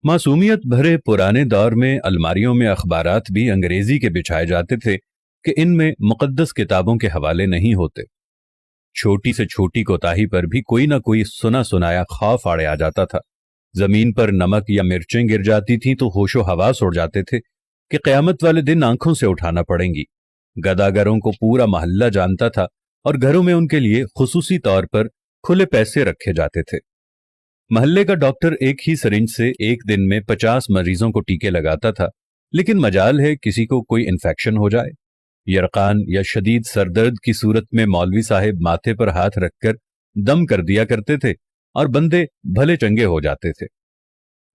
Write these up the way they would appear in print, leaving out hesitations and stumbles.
मासूमियत भरे पुराने दौर में अलमारियों में अखबारात भी अंग्रेजी के बिछाए जाते थे कि इनमें मुकद्दस किताबों के हवाले नहीं होते। छोटी से छोटी कोताही पर भी कोई ना कोई सुना सुनाया खौफ आड़े आ जाता था। जमीन पर नमक या मिर्चें गिर जाती थीं तो होशो हवास उड़ जाते थे कि क़यामत वाले दिन आंखों से उठाना पड़ेंगी। गदागरों को पूरा मोहल्ला जानता था और घरों में उनके लिए खुसूसी तौर पर खुले पैसे रखे जाते थे। मोहल्ले का डॉक्टर एक ही सिरिंज से एक दिन में 50 मरीजों को टीके लगाता था, लेकिन मजाल है किसी को कोई इन्फेक्शन हो जाए। यरकान या शदीद सरदर्द की सूरत में मौलवी साहिब माथे पर हाथ रखकर दम कर दिया करते थे और बंदे भले चंगे हो जाते थे।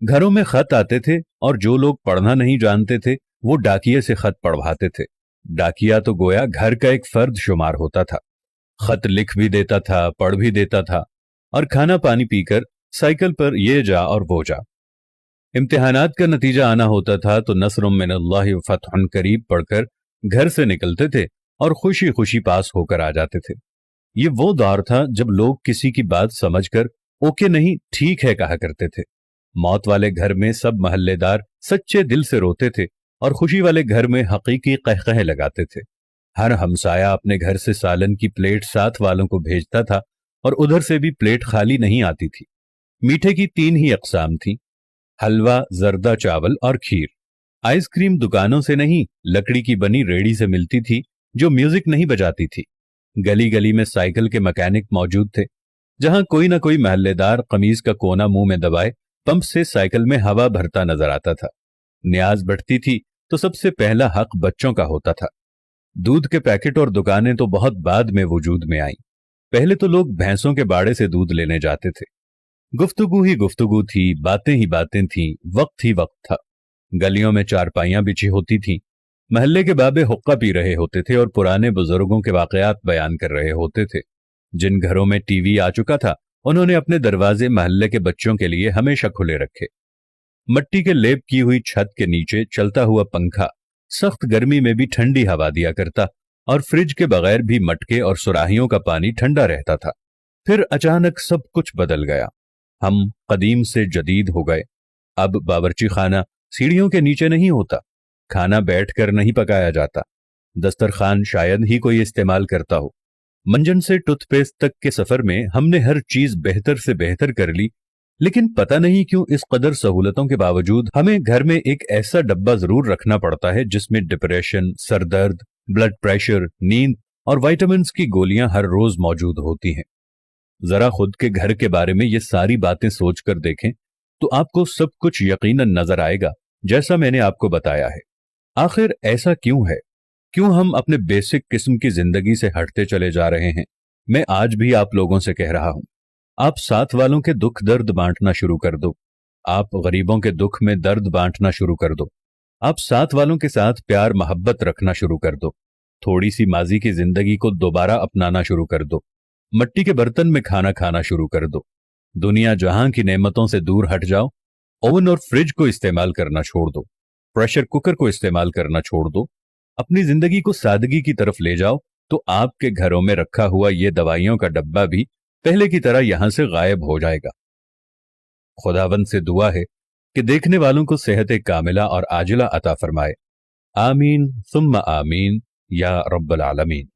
घरों में खत आते थे और जो लोग पढ़ना नहीं जानते थे वो डाकिये से खत पढ़वाते थे। डाकिया तो गोया घर का एक फर्द शुमार होता था। खत लिख भी देता था, पढ़ भी देता था और खाना पानी पीकर साइकिल पर ये जा और वो जा। इम्तिहानात का नतीजा आना होता था तो नस्रुम मिनल्लाहि व फतहुन करीब पढ़कर घर से निकलते थे और खुशी खुशी पास होकर आ जाते थे। ये वो दौर था जब लोग किसी की बात समझकर ओके नहीं ठीक है कहा करते थे। मौत वाले घर में सब महल्लेदार सच्चे दिल से रोते थे और खुशी वाले घर में हकीकी कहकहे लगाते थे। हर हमसाया अपने घर से सालन की प्लेट साथ वालों को भेजता था और उधर से भी प्लेट खाली नहीं आती थी। मीठे की 3 ही अक़साम थी, हलवा, जर्दा चावल और खीर। आइसक्रीम दुकानों से नहीं, लकड़ी की बनी रेड़ी से मिलती थी जो म्यूजिक नहीं बजाती थी। गली गली में साइकिल के मैकेनिक मौजूद थे। जहां कोई ना कोई महल्लेदार कमीज का कोना मुंह में दबाए पंप से साइकिल में हवा भरता नजर आता था। न्याज बढ़ती थी तो सबसे पहला हक बच्चों का होता था। दूध के पैकेट और दुकानें तो बहुत बाद में वजूद में आईं। पहले तो लोग भैंसों के बाड़े से दूध लेने जाते थे। गुफ्तगू ही गुफ्तगू थी, बातें ही बातें थीं, वक्त ही वक्त था। गलियों में चारपाइयां बिछी होती थीं। महल्ले के बाबे हुक्का पी रहे होते थे और पुराने बुजुर्गों के वाकयात बयान कर रहे होते थे। जिन घरों में टीवी आ चुका था उन्होंने अपने दरवाजे महल्ले के बच्चों के लिए हमेशा खुले रखे। मट्टी के लेप की हुई छत के नीचे चलता हुआ पंखा सख्त गर्मी में भी ठंडी हवा दिया करता और फ्रिज के बगैर भी मटके और सुराहियों का पानी ठंडा रहता था। फिर अचानक सब कुछ बदल गया। हम कदीम से जदीद हो गए। अब बावर्ची खाना सीढ़ियों के नीचे नहीं होता, खाना बैठकर नहीं पकाया जाता, दस्तरखान शायद ही कोई इस्तेमाल करता हो। मंजन से टूथपेस्ट तक के सफर में हमने हर चीज बेहतर से बेहतर कर ली, लेकिन पता नहीं क्यों इस कदर सहूलतों के बावजूद हमें घर में एक ऐसा डब्बा जरूर रखना पड़ता है जिसमें डिप्रेशन, सरदर्द, ब्लड प्रेशर, नींद और विटामिन्स की गोलियां हर रोज मौजूद होती हैं। जरा खुद के घर के बारे में ये सारी बातें सोचकर देखें तो आपको सब कुछ यकीनन नजर आएगा जैसा मैंने आपको बताया है। आखिर ऐसा क्यों है? क्यों हम अपने बेसिक किस्म की जिंदगी से हटते चले जा रहे हैं? मैं आज भी आप लोगों से कह रहा हूं, आप साथ वालों के दुख दर्द बांटना शुरू कर दो। आप गरीबों के दुख में दर्द बांटना शुरू कर दो। आप साथ वालों के साथ प्यार मोहब्बत रखना शुरू कर दो। थोड़ी सी माजी की जिंदगी को दोबारा अपनाना शुरू कर दो। मट्टी के बर्तन में खाना खाना शुरू कर दो। दुनिया जहां की नेमतों से दूर हट जाओ। ओवन और फ्रिज को इस्तेमाल करना छोड़ दो। प्रेशर कुकर को इस्तेमाल करना छोड़ दो। अपनी जिंदगी को सादगी की तरफ ले जाओ तो आपके घरों में रखा हुआ ये दवाइयों का डब्बा भी पहले की तरह यहां से गायब हो जाएगा। खुदावंद से दुआ है कि देखने वालों को सेहत कामिला और आजिला अता फरमाए। आमीन सुम्मा आमीन या रब्बल आलमीन।